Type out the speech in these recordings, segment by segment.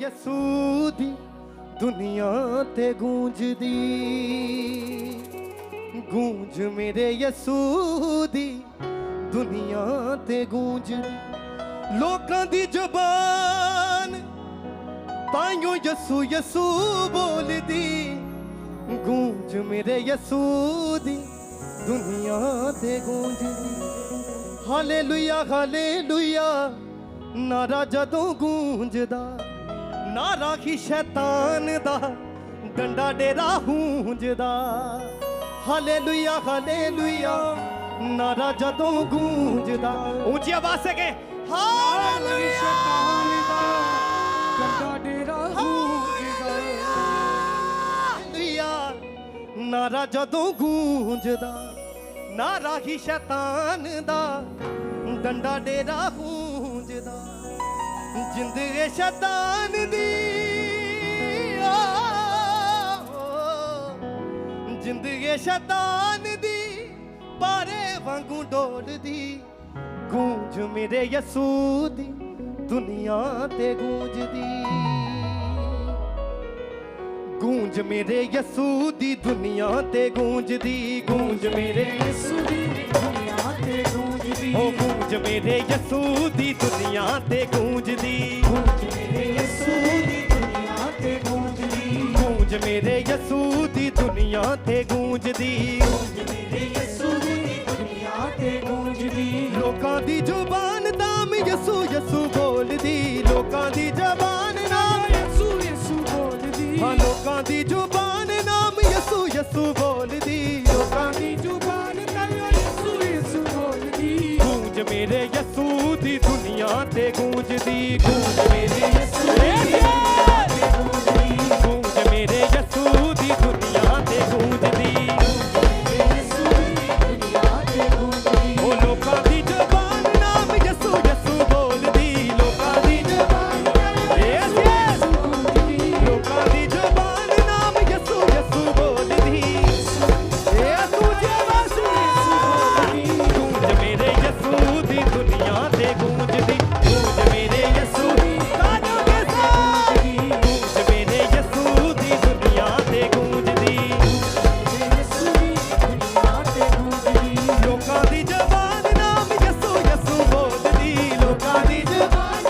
यसू दी दुनिया ते गूंजदी, गूंज मेरे यसू दी दुनिया ते गूंजदी। लोकां दी जुबान ताइयों यसू यसू बोलदी, गूंज मेरे यसू दी दुनिया ते गूंजदी। हालेलुया हालेलुया नारा जदों गूंजदा, नारा ही शैतान दा डंडा डेरा गूंजदा। हालेलुया हालेलुया नारा जदों गूंजदा, ऊंची आवाज से कहे हालेलुया डंडा डेरा गूंजदा। हालेलुया नारा जदों गूंजदा, नारा ही शैतान दा डंडा डेरा गूंजदा। जिंद ए शैतान दी जिंद ए शैतान दी पारे वांगू डोलदी, गूंज मेरे यसू दी दुनिया ते गूंजदी। गूंज मेरे यसू दी दुनिया ते गूंजदी, गूंज मेरे यसू दी दुनिया ते गूंजदी। ओ गूंज मेरे यसू दी दुनिया ते गूंजदी, गूंज मेरे यसू दी दुनिया ते गूंजदी। गूंज मेरे यसू दी दुनिया ते गूंजदी, गूंज मेरे यसू दी दुनिया ते गूंजदी। लोकां दी जुबान नाम यसू यसू बोलदी, लोकां दी जुबान नाम यसू यसू बोलदी। हाँ लोकां दी जुबान नाम यसू यसू बोलदी, लोकां दी जुबान ताइयों यसू यसू बोलदी। गूंज मेरे यसू दी दुनिया ते गूंजदी, गूंज मेरे यसू गूंज मेरे यसू दी दुनिया ते गूंजदी। ओ लोकां दी जुबान नाम यसू यसू बोलदी, लोकां दी जुबान यस यस लोकां दी जुबान नाम यसू यसू बोलदी। यसू यसू गूंज मेरे यसू दी दुनिया ते गूंजदी, गूंज मेरे यसू काजों के साथ गूंज मेरे यसू दी दुनिया ते गूंजदी। लोकां दी जुबान नाम यसू यसू बोलदी, लोकां दी जुबान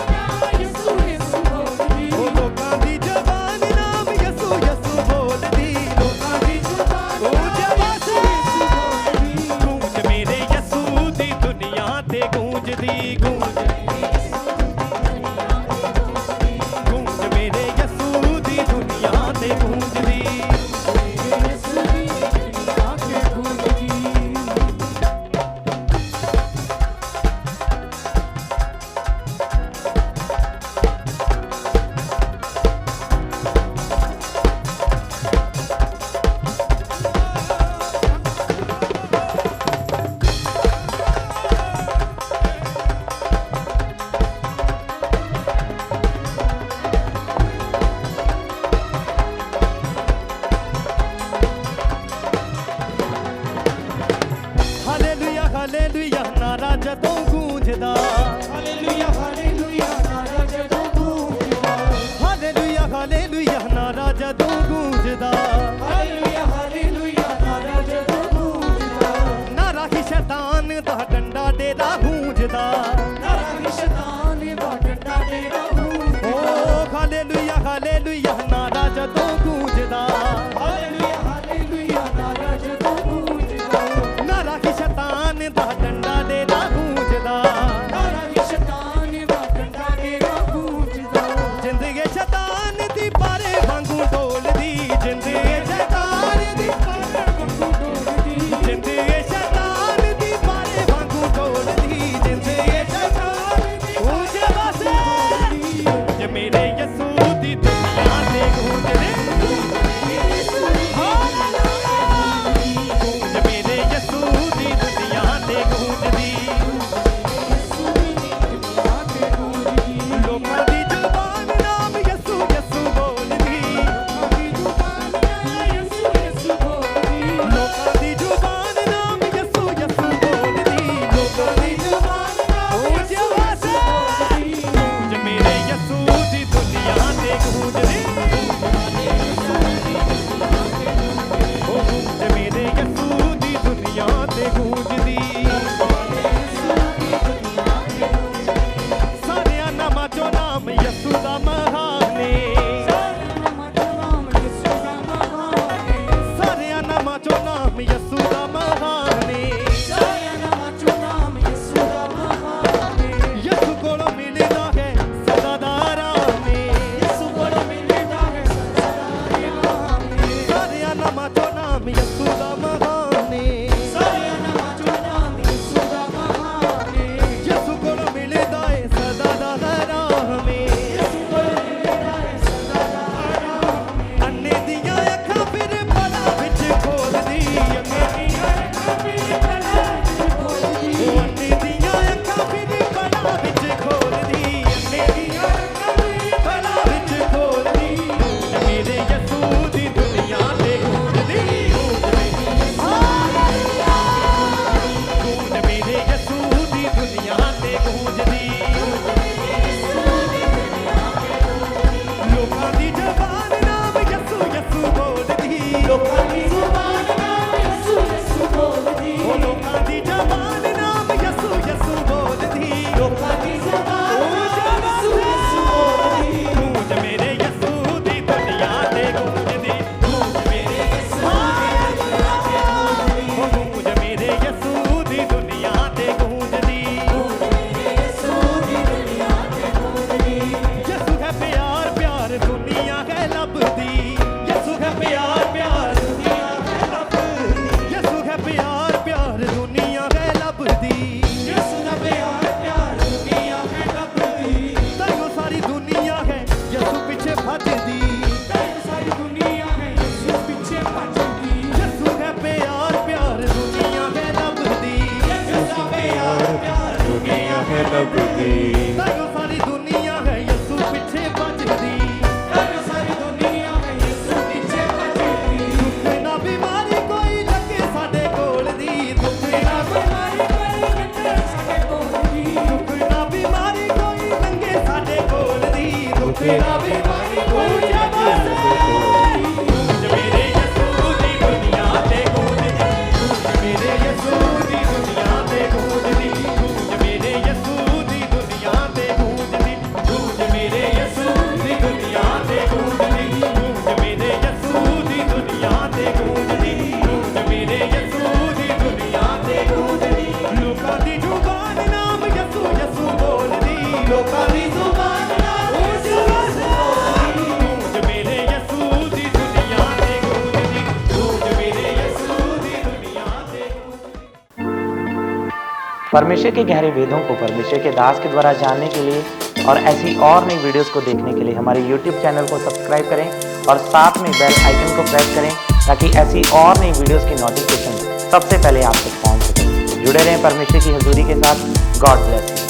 यसू यसू बोलदी। ओ लोकां दी जुबान नाम यसू यसू बोलदी, लोकां दी जुबान ओ जवासे गूंज मेरे यसू दी दुनिया ते गूंजदी, गूंज गूंज मेरे यसू दी दुनिया ते गूंजदी। हालेलुया हालेलुया नारा जदों गूंजदा, हालेलुया हालेलुया नारा जदों गूंजदा। हालेलुया हालेलुया नारा जदों गूंजदा। हालेलुया हालेलुया नारा जदों गूंजदा। नारा ही शैतान दा डंडा डेरा गूंजदा। नारा ही शैतान दा डंडा डेरा गूंजदा। ओ हालेलुया हालेलुया नारा जदों गूंजदा। हालेलुया हालेलुया नारा जदों गूंजदा। नारा ही शैतान दा डंडा डेरा गूंजदा। नारा ही शैतान दा डंडा डेरा गूंजदा। जिंदगी शैतान दी पारे वांगू डोलदी, जिंदगी परमेश्वर के गहरे वेदों को परमेश्वर के दास के द्वारा जानने के लिए और ऐसी और नई वीडियोस को देखने के लिए हमारे YouTube चैनल को सब्सक्राइब करें और साथ में बेल आइकन को प्रेस करें ताकि ऐसी और नई वीडियोस की नोटिफिकेशन सबसे पहले आप तक पहुंच सके। जुड़े रहें परमेश्वर की हजूरी के साथ। God bless you.